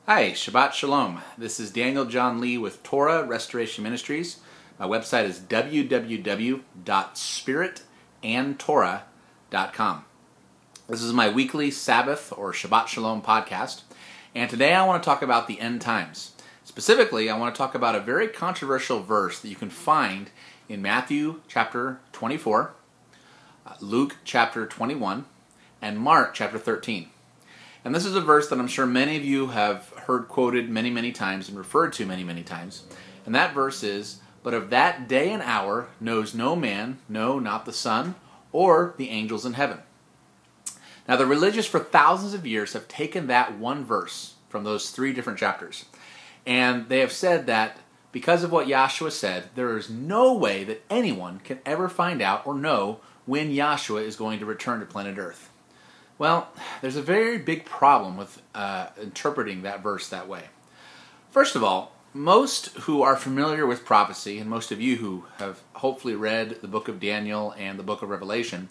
Hi, Shabbat Shalom. This is Daniel John Lee with Torah Restoration Ministries. My website is www.spiritandtorah.com. This is my weekly Sabbath or Shabbat Shalom podcast, and today I want to talk about the end times. Specifically, I want to talk about a very controversial verse that you can find in Matthew chapter 24, Luke chapter 21, and Mark chapter 13. And this is a verse that I'm sure many of you have heard quoted many, many times and referred to many, many times. And that verse is, "But of that day and hour knows no man, no, not the Son, or the angels in heaven." Now, the religious for thousands of years have taken that one verse from those three different chapters. And they have said that because of what Yahshua said, there is no way that anyone can ever find out or know when Yahshua is going to return to planet Earth. Well, there's a very big problem with interpreting that verse that way. First of all, most who are familiar with prophecy, and most of you who have hopefully read the book of Daniel and the book of Revelation,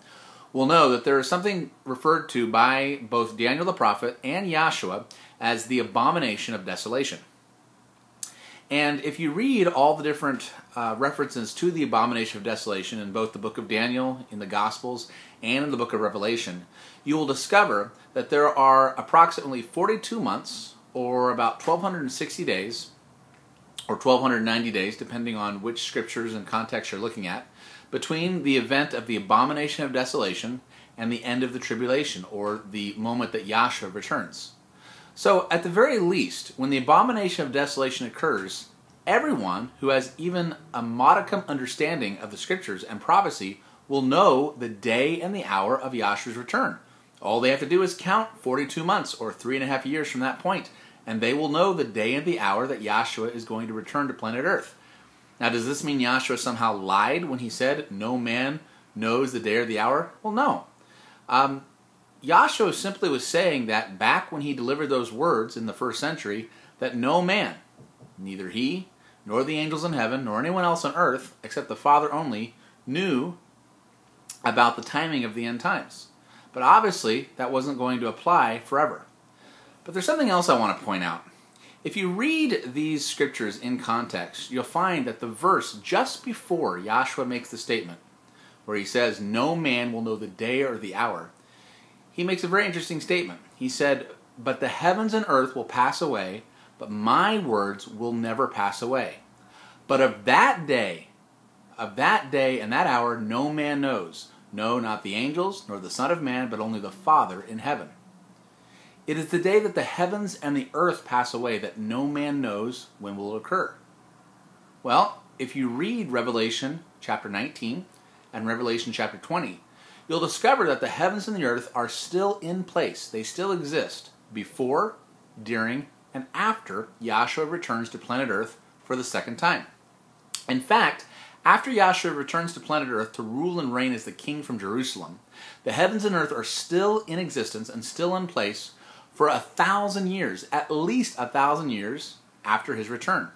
will know that there is something referred to by both Daniel the prophet and Yahshua as the abomination of desolation. And if you read all the different references to the abomination of desolation in both the book of Daniel, in the Gospels, and in the book of Revelation, you will discover that there are approximately 42 months, or about 1,260 days, or 1,290 days, depending on which scriptures and context you're looking at, between the event of the abomination of desolation and the end of the tribulation, or the moment that Yahshua returns. So, at the very least, when the abomination of desolation occurs, everyone who has even a modicum understanding of the scriptures and prophecy will know the day and the hour of Yahshua's return. All they have to do is count 42 months, or 3.5 years from that point, and they will know the day and the hour that Yahshua is going to return to planet Earth. Now, does this mean Yahshua somehow lied when he said, "No man knows the day or the hour"? Well, no. Yahshua simply was saying that back when he delivered those words in the first century, that no man, neither he, nor the angels in heaven, nor anyone else on earth, except the Father only, knew about the timing of the end times. But obviously, that wasn't going to apply forever. But there's something else I want to point out. If you read these scriptures in context, you'll find that the verse just before Yahshua makes the statement, where he says, "No man will know the day or the hour," he makes a very interesting statement. He said, "But the heavens and earth will pass away, but my words will never pass away. But of that day and that hour no man knows, no, not the angels, nor the Son of Man, but only the Father in heaven." It is the day that the heavens and the earth pass away that no man knows when will occur. Well, if you read Revelation chapter 19 and Revelation chapter 20, you'll discover that the heavens and the earth are still in place. They still exist before, during, and after Yahshua returns to planet Earth for the second time. In fact, after Yahshua returns to planet Earth to rule and reign as the king from Jerusalem, the heavens and earth are still in existence and still in place for 1,000 years, at least 1,000 years after his return.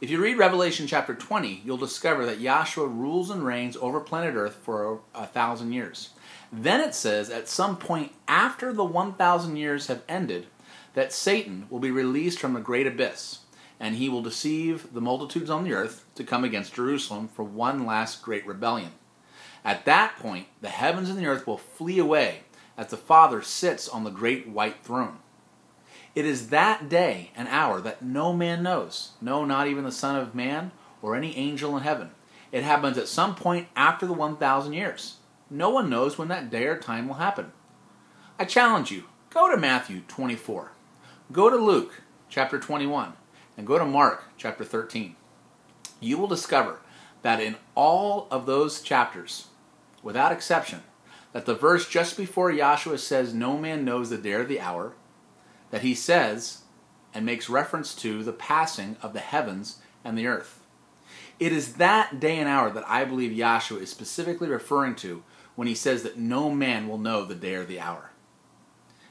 If you read Revelation chapter 20, you'll discover that Yahshua rules and reigns over planet Earth for 1,000 years. Then it says, at some point after the 1,000 years have ended, that Satan will be released from the great abyss, and he will deceive the multitudes on the earth to come against Jerusalem for one last great rebellion. At that point, the heavens and the earth will flee away as the Father sits on the great white throne. It is that day and hour that no man knows, no, not even the Son of Man or any angel in heaven. It happens at some point after the 1,000 years. No one knows when that day or time will happen. I challenge you, go to Matthew 24, go to Luke chapter 21, and go to Mark chapter 13. You will discover that in all of those chapters, without exception, that the verse just before Yahshua says no man knows the day or the hour, that he says and makes reference to the passing of the heavens and the earth. It is that day and hour that I believe Yahshua is specifically referring to when he says that no man will know the day or the hour.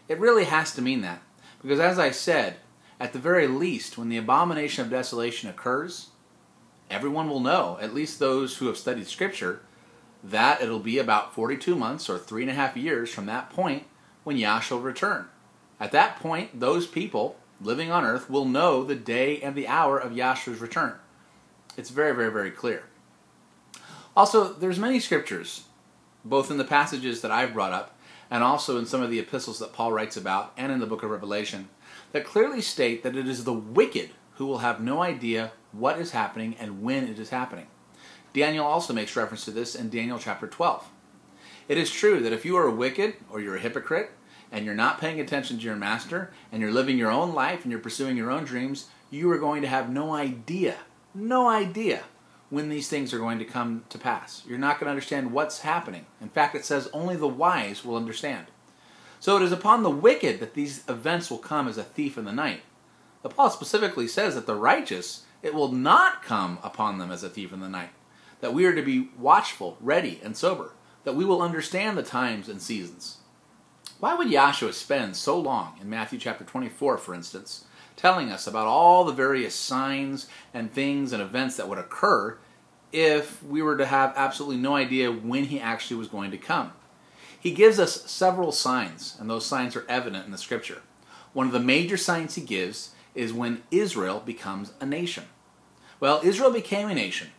It really has to mean that, because as I said, at the very least, when the abomination of desolation occurs, everyone will know, at least those who have studied Scripture, that it'll be about 42 months or 3.5 years from that point when Yahshua will return. At that point, those people living on earth will know the day and the hour of Yahshua's return. It's very, very, very clear. Also, there's many scriptures, both in the passages that I've brought up and also in some of the epistles that Paul writes about and in the book of Revelation, that clearly state that it is the wicked who will have no idea what is happening and when it is happening. Daniel also makes reference to this in Daniel chapter 12. It is true that if you are wicked or you're a hypocrite and you're not paying attention to your master and you're living your own life and you're pursuing your own dreams, you are going to have no idea when these things are going to come to pass. You're not going to understand what's happening. In fact, it says only the wise will understand. So it is upon the wicked that these events will come as a thief in the night. But Paul specifically says that the righteous, it will not come upon them as a thief in the night. That we are to be watchful, ready, and sober. That we will understand the times and seasons. Why would Yahshua spend so long in Matthew chapter 24, for instance, telling us about all the various signs and things and events that would occur if we were to have absolutely no idea when he actually was going to come? He gives us several signs, and those signs are evident in the scripture. One of the major signs he gives is when Israel becomes a nation. Well, Israel became a nation.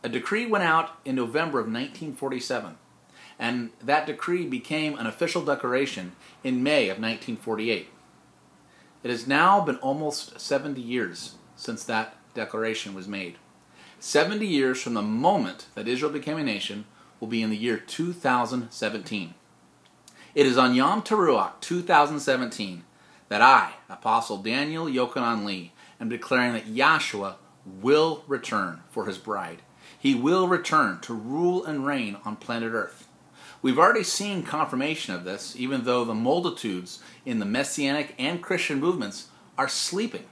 A decree went out in November of 1947, and that decree became an official declaration in May of 1948. It has now been almost 70 years since that declaration was made. 70 years from the moment that Israel became a nation will be in the year 2017. It is on Yom Teruah 2017 that I, Apostle Daniel Yochanan Lee, am declaring that Yahshua will return for his bride. He will return to rule and reign on planet Earth. We've already seen confirmation of this, even though the multitudes in the Messianic and Christian movements are sleeping.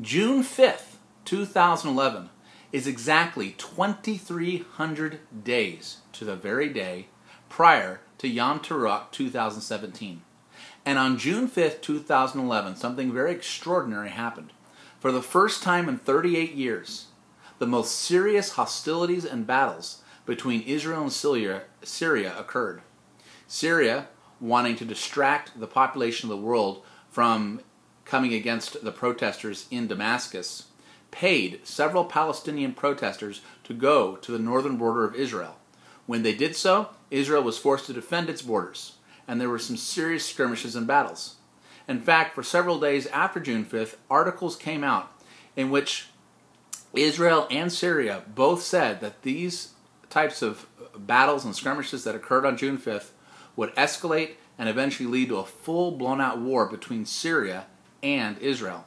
June 5th, 2011 is exactly 2,300 days to the very day prior to Yom Teruah 2017. And on June 5th, 2011, something very extraordinary happened. For the first time in 38 years, the most serious hostilities and battles between Israel and Syria occurred. Syria, wanting to distract the population of the world from coming against the protesters in Damascus, paid several Palestinian protesters to go to the northern border of Israel. When they did so, Israel was forced to defend its borders, and there were some serious skirmishes and battles. In fact, for several days after June 5th, articles came out in which Israel and Syria both said that these types of battles and skirmishes that occurred on June 5th would escalate and eventually lead to a full blown-out war between Syria and Israel.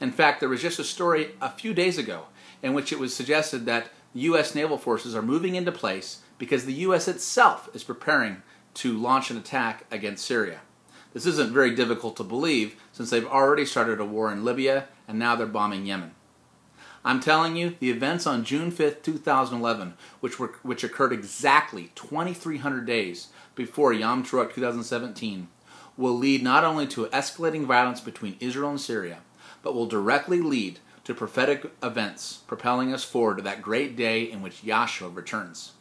In fact, there was just a story a few days ago in which it was suggested that U.S. naval forces are moving into place because the U.S. itself is preparing to launch an attack against Syria. This isn't very difficult to believe since they've already started a war in Libya and now they're bombing Yemen. I'm telling you, the events on June 5th, 2011, which occurred exactly 2,300 days before Yom Teruah 2017, will lead not only to escalating violence between Israel and Syria, but will directly lead to prophetic events propelling us forward to that great day in which Yahshua returns.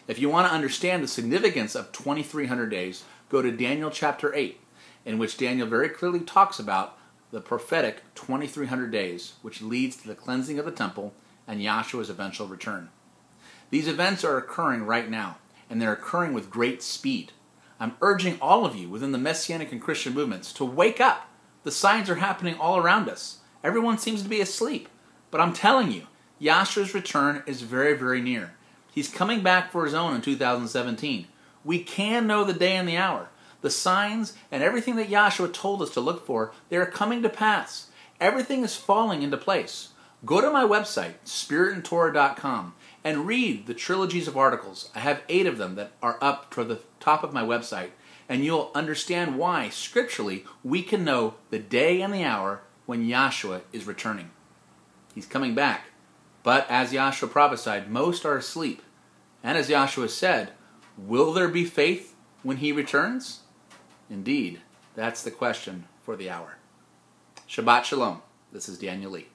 If you want to understand the significance of 2,300 days, go to Daniel chapter 8, in which Daniel very clearly talks about the prophetic 2,300 days, which leads to the cleansing of the temple and Yahshua's eventual return. These events are occurring right now, and they're occurring with great speed. I'm urging all of you within the Messianic and Christian movements to wake up. The signs are happening all around us. Everyone seems to be asleep. But I'm telling you, Yahshua's return is very, very near. He's coming back for his own in 2017. We can know the day and the hour. The signs and everything that Yahshua told us to look for, they are coming to pass. Everything is falling into place. Go to my website, spiritandtorah.com, and read the trilogies of articles. I have 8 of them that are up toward the top of my website, and you'll understand why, scripturally, we can know the day and the hour when Yahshua is returning. He's coming back. But as Yahshua prophesied, most are asleep. And as Yahshua said, will there be faith when he returns? Indeed, that's the question for the hour. Shabbat Shalom. This is Daniel Lee.